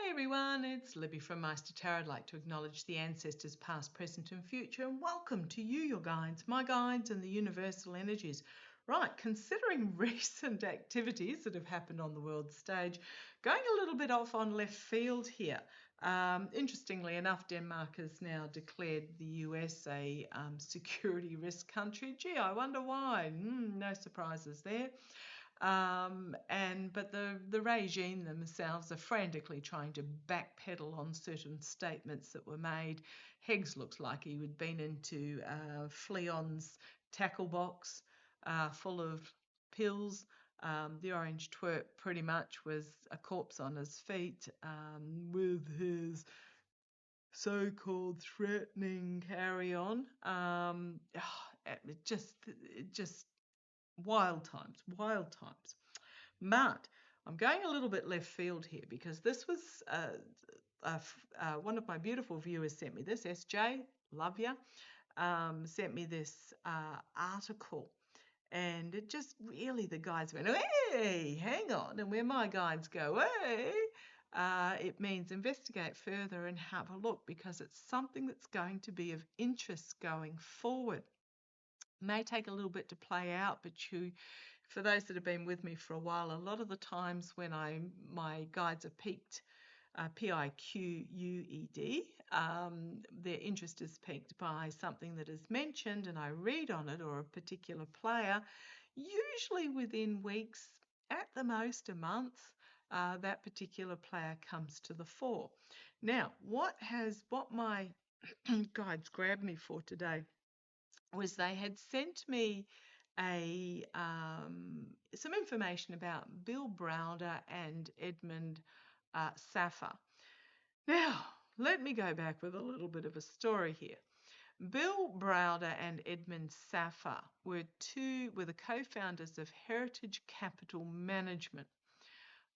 Hey everyone, it's Libby from Meister Tarot. I'd like to acknowledge the ancestors past, present and future and welcome to you, your guides, my guides and the universal energies. Right, considering recent activities that have happened on the world stage, going a little bit off on left field here. Interestingly enough, Denmark has now declared the US a security risk country. Gee, I wonder why. No surprises there. But the regime themselves are frantically trying to backpedal on certain statements that were made. Higgs looks like he had been into Fleon's tackle box full of pills. The orange twerp pretty much was a corpse on his feet with his so-called threatening carry-on. Just wild times. But I'm going a little bit left field here because this was one of my beautiful viewers sent me this. SJ, love ya, sent me this article. And it just really, the guides went, hey, hang on. And where my guides go, hey, it means investigate further and have a look because it's something that's going to be of interest going forward. May take a little bit to play out, but for those that have been with me for a while, a lot of the times when my guides are piqued, P-I-Q-U-E-D, their interest is piqued by something that is mentioned and I read on it or a particular player, usually within weeks, at the most a month, that particular player comes to the fore. Now, what my guides grabbed me for today was they had sent me some information about Bill Browder and Edmund Saffer. Now, let me go back with a little bit of a story here. Bill Browder and Edmund Saffer were the co-founders of Heritage Capital Management,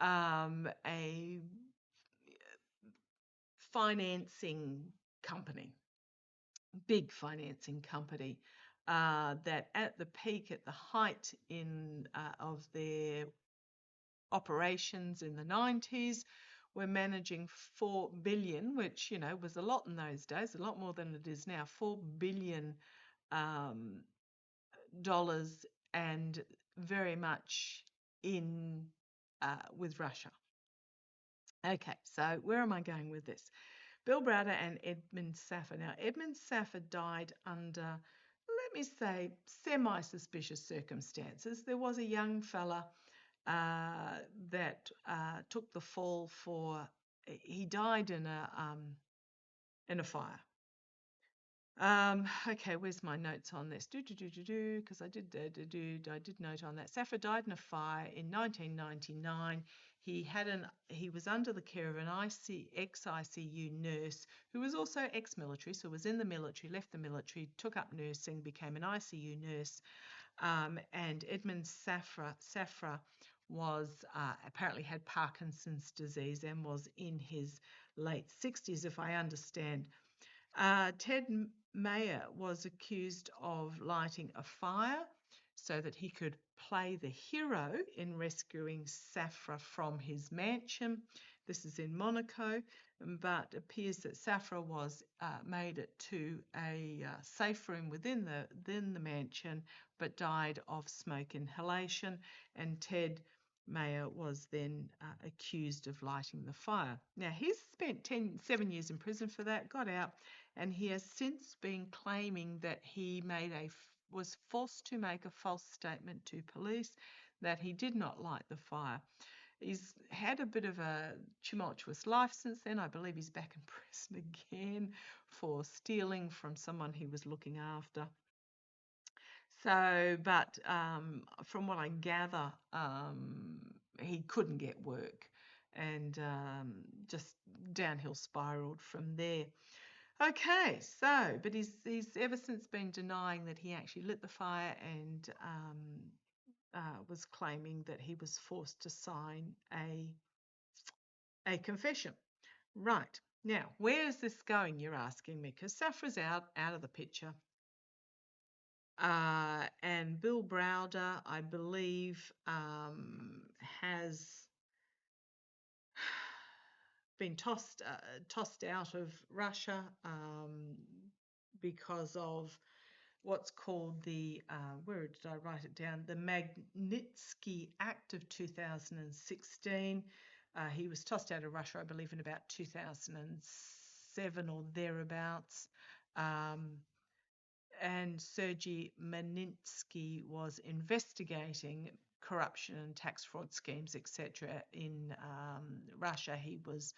a financing company, big financing company. That at the peak, at the height of their operations in the 90s, were managing $4 billion, which was a lot in those days, a lot more than it is now. $4 billion dollars, and very much in with Russia. Okay, so where am I going with this? Bill Browder and Edmund Saffer. Now, Edmund Saffer died under, let me say, semi-suspicious circumstances. There was a young fella that took the fall he died in a fire. Okay, where's my notes on this? Because I did note on that. Saffer died in a fire in 1999. He was under the care of an ex-ICU nurse who was also ex-military, so was in the military, left the military, took up nursing, became an ICU nurse. And Edmund Safra was apparently had Parkinson's disease and was in his late 60s, if I understand. Ted Mayer was accused of lighting a fire so that he could play the hero in rescuing Safra from his mansion. This is in Monaco, but it appears that Safra was made it to a safe room within the mansion, but died of smoke inhalation, and Ted Mayer was then accused of lighting the fire. Now, he's spent 7 years in prison for that, got out, and he has since been claiming that he was forced to make a false statement to police that he did not light the fire. He's had a bit of a tumultuous life since then. I believe he's back in prison again for stealing from someone he was looking after. So, but from what I gather, he couldn't get work and just downhill spiraled from there. Okay, so, but he's ever since been denying that he actually lit the fire and was claiming that he was forced to sign a confession. Right, now, where is this going, you're asking me? Because Safra's out of the picture. And Bill Browder, I believe, has been tossed out of Russia because of what's called the, where did I write it down? The Magnitsky Act of 2016. He was tossed out of Russia, I believe, in about 2007 or thereabouts. And Sergei Magnitsky was investigating corruption and tax fraud schemes, etc. in Russia. He was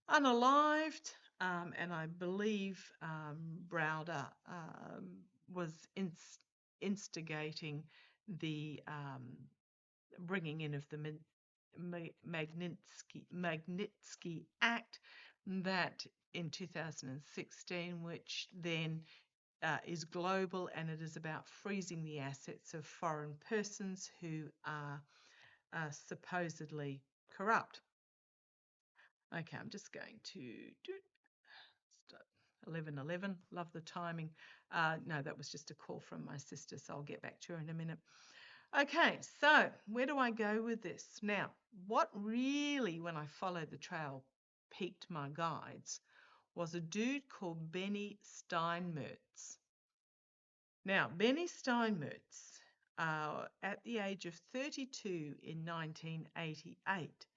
unalived, and I believe Browder was instigating the bringing in of the Magnitsky Act that in 2016, which then is global, and it is about freezing the assets of foreign persons who are supposedly corrupt. Okay, I'm just going to do 11:11. Love the timing. No, that was just a call from my sister, so I'll get back to her in a minute. Okay, so where do I go with this? Now, what really, when I followed the trail, piqued my guides was a dude called Benny Steinmetz. Now, Benny Steinmetz, at the age of 32 in 1988,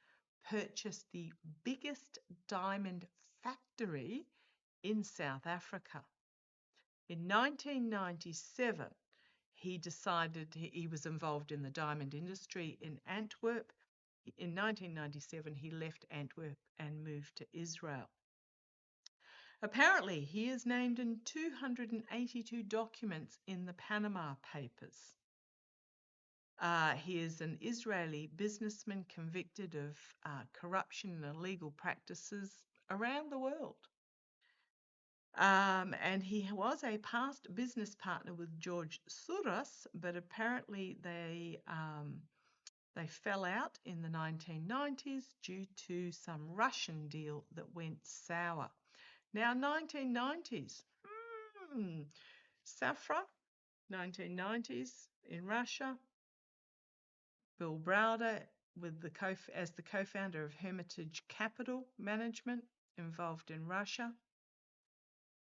purchased the biggest diamond factory in South Africa. In 1997, he decided he was involved in the diamond industry in Antwerp. In 1997, he left Antwerp and moved to Israel. Apparently, he is named in 282 documents in the Panama Papers. He is an Israeli businessman convicted of corruption and illegal practices around the world. And he was a past business partner with George Soros, but apparently they fell out in the 1990s due to some Russian deal that went sour. Now, 1990s, Safra, 1990s in Russia. Bill Browder as the co-founder of Hermitage Capital Management, involved in Russia.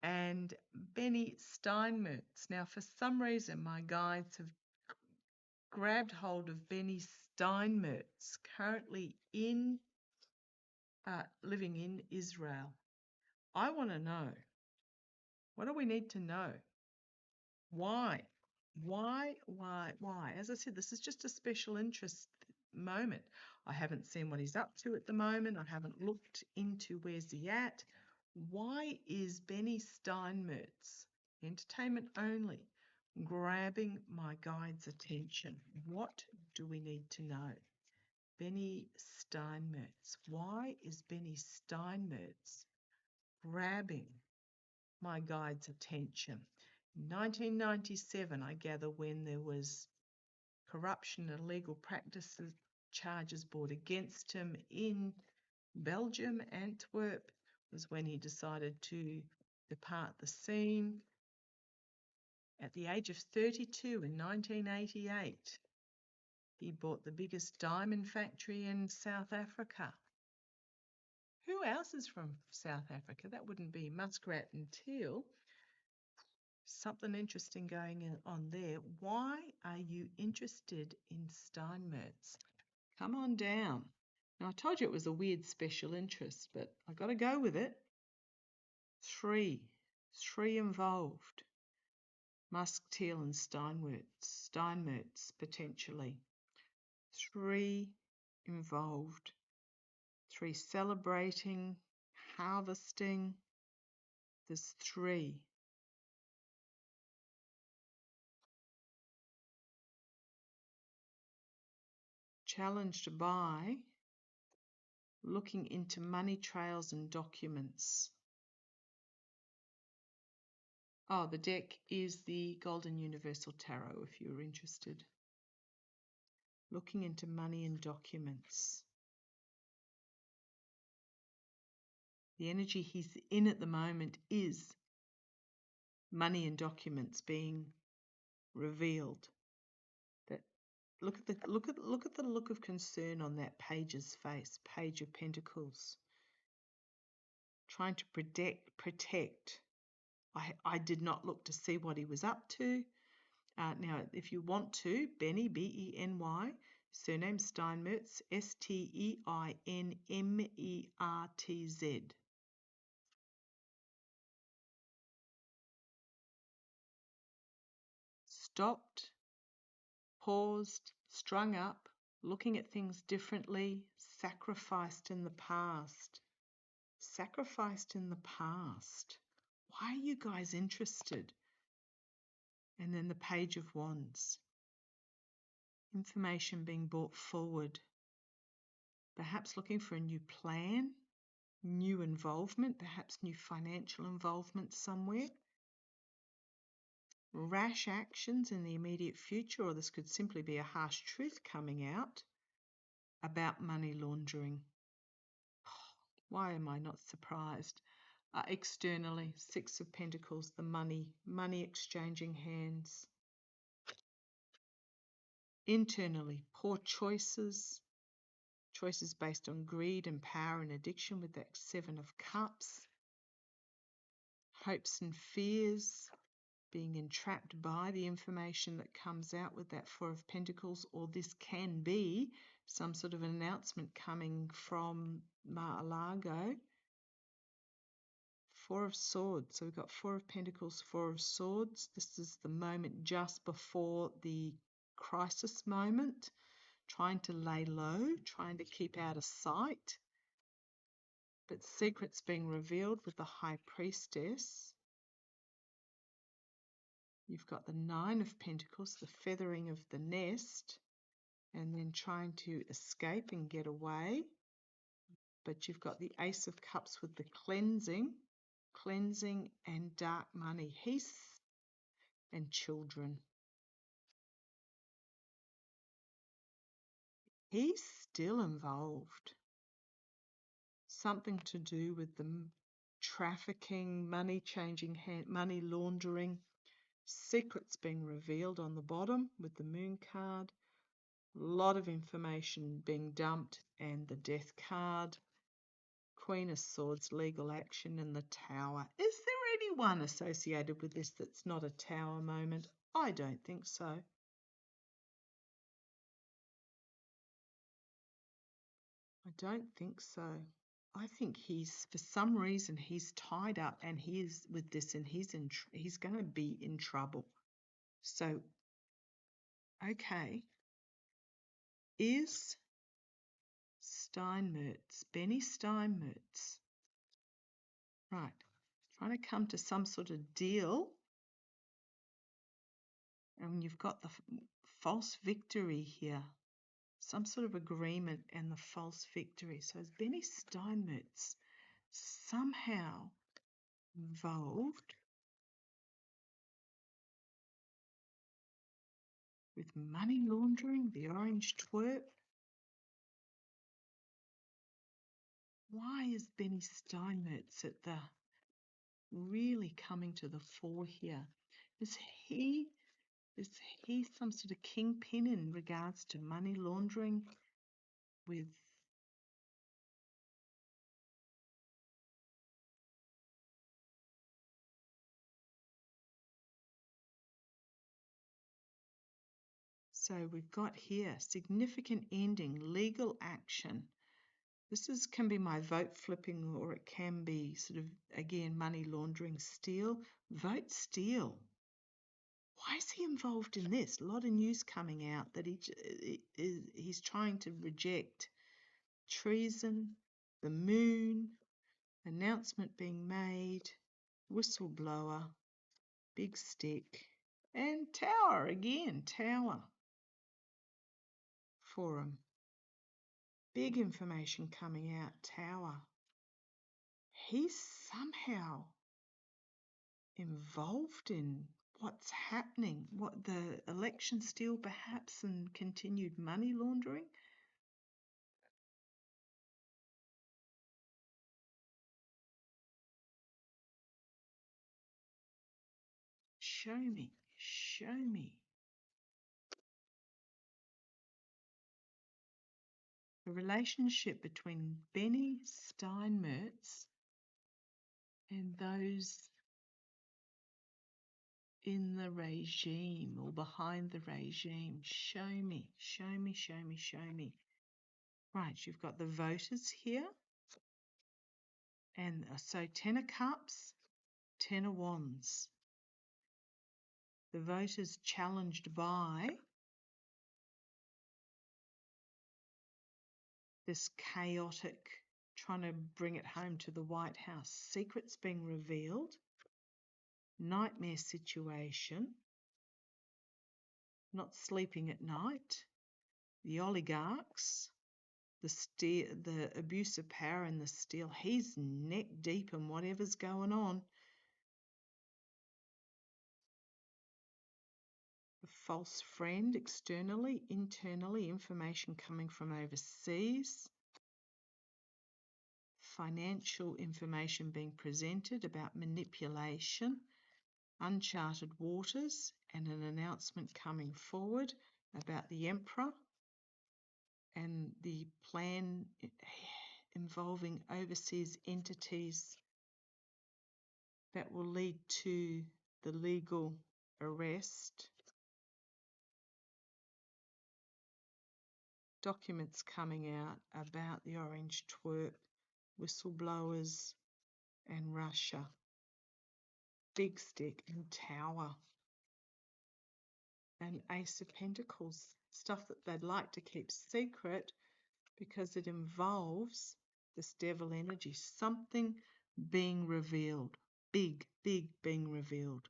And Benny Steinmetz. Now, for some reason, my guides have grabbed hold of Benny Steinmetz, currently living in Israel. I want to know, what do we need to know? Why? Why? As I said, this is just a special interest moment. I haven't seen what he's up to at the moment. I haven't looked into where's he at. Why is Benny Steinmetz, entertainment only, grabbing my guide's attention? What do we need to know? Benny Steinmetz. Why is Benny Steinmetz grabbing my guide's attention? In 1997, I gather, when there was corruption and illegal practices charges brought against him in Belgium, Antwerp, was when he decided to depart the scene. At the age of 32 in 1988, he bought the biggest diamond factory in South Africa. Who else is from South Africa? That wouldn't be Muskrat and Teal. Something interesting going on there. Why are you interested in Steinmetz? Come on down. Now, I told you it was a weird special interest, but I got to go with it. Three involved. Musk, Teal and Steinmetz potentially. 3 involved. 3 celebrating, harvesting. There's 3. Challenged by looking into money trails and documents. Oh, the deck is the Golden Universal Tarot, if you're interested. Looking into money and documents. The energy he's in at the moment is money and documents being revealed. That look at the look of concern on that page's face, Page of Pentacles. trying to protect. I did not look to see what he was up to. Now, if you want to, Benny, B-E-N-Y, surname Steinmetz, S-T-E-I-N-M-E-R-T-Z. Stopped, paused, strung up, looking at things differently, sacrificed in the past. Sacrificed in the past. Why are you guys interested? And then the Page of Wands. Information being brought forward. Perhaps looking for a new plan, new involvement, perhaps new financial involvement somewhere. Rash actions in the immediate future, or this could simply be a harsh truth coming out about money laundering. Why am I not surprised? Externally, Six of Pentacles, the money exchanging hands. Internally, poor choices based on greed and power and addiction with that Seven of Cups. Hopes and fears, being entrapped by the information that comes out with that Four of Pentacles, or this can be some sort of announcement coming from Mar-a-Lago. Four of Swords. So we've got Four of Pentacles, Four of Swords. This is the moment just before the crisis moment, trying to lay low, trying to keep out of sight. But secrets being revealed with the High Priestess. You've got the Nine of Pentacles, the feathering of the nest, and then trying to escape and get away. But you've got the Ace of Cups with the cleansing and dark money, Heath and children. He's still involved. Something to do with the trafficking, money changing, money laundering, secrets being revealed on the bottom with the Moon card. A lot of information being dumped, and the Death card. Queen of Swords, legal action, and the Tower. Is there anyone associated with this that's not a Tower moment? I don't think so. I don't think so. I think for some reason, he's tied up and he is with this, and he's going to be in trouble. So, okay. Is Steinmetz, Benny Steinmetz, right, trying to come to some sort of deal, and you've got the false victory here, some sort of agreement and the false victory. So is Benny Steinmetz somehow involved with money laundering, the orange twerp? Why is Benny Steinmetz at the really coming to the fore here? Is he some sort of kingpin in regards to money laundering with so we've got here significant ending, legal action. This can be my vote flipping, or it can be sort of, again, money laundering, steal. Vote steal. Why is he involved in this? A lot of news coming out that he's trying to reject treason, the Moon, announcement being made, whistleblower, big stick, and Tower again, Tower. Forum. Big information coming out, Tower. He's somehow involved in what's happening, what the election steal perhaps, and continued money laundering. Show me, show me. The relationship between Benny Steinmetz and those in the regime or behind the regime. Show me, show me, show me, show me. Right, you've got the voters here. And so 10 of Cups, 10 of Wands. The voters challenged by this chaotic, trying to bring it home to the White House. Secrets being revealed. Nightmare situation. Not sleeping at night. The oligarchs. The abuse of power and the steal. He's neck deep in whatever's going on. A false friend externally, internally, information coming from overseas. Financial information being presented about manipulation. Uncharted waters and an announcement coming forward about the Emperor and the plan involving overseas entities that will lead to the legal arrest. Documents coming out about the Orange Twerp, whistleblowers and Russia. Big Stick and Tower. And Ace of Pentacles, stuff that they'd like to keep secret because it involves this devil energy, something being revealed, big being revealed.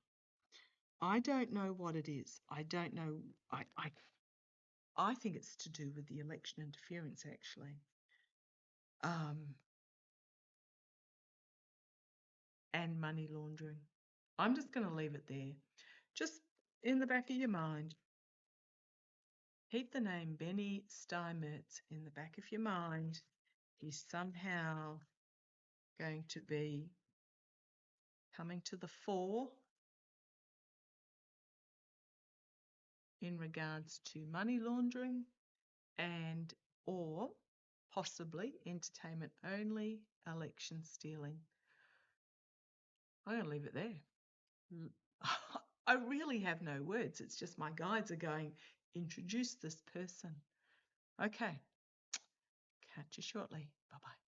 I don't know what it is. I don't know. I think it's to do with the election interference, actually. And money laundering. I'm just going to leave it there. Just in the back of your mind, keep the name Benny Steinmetz in the back of your mind. He's somehow going to be coming to the fore in regards to money laundering and or possibly entertainment only election stealing. I'm going to leave it there. I really have no words. It's just my guides are going, introduce this person. Okay. Catch you shortly. Bye-bye.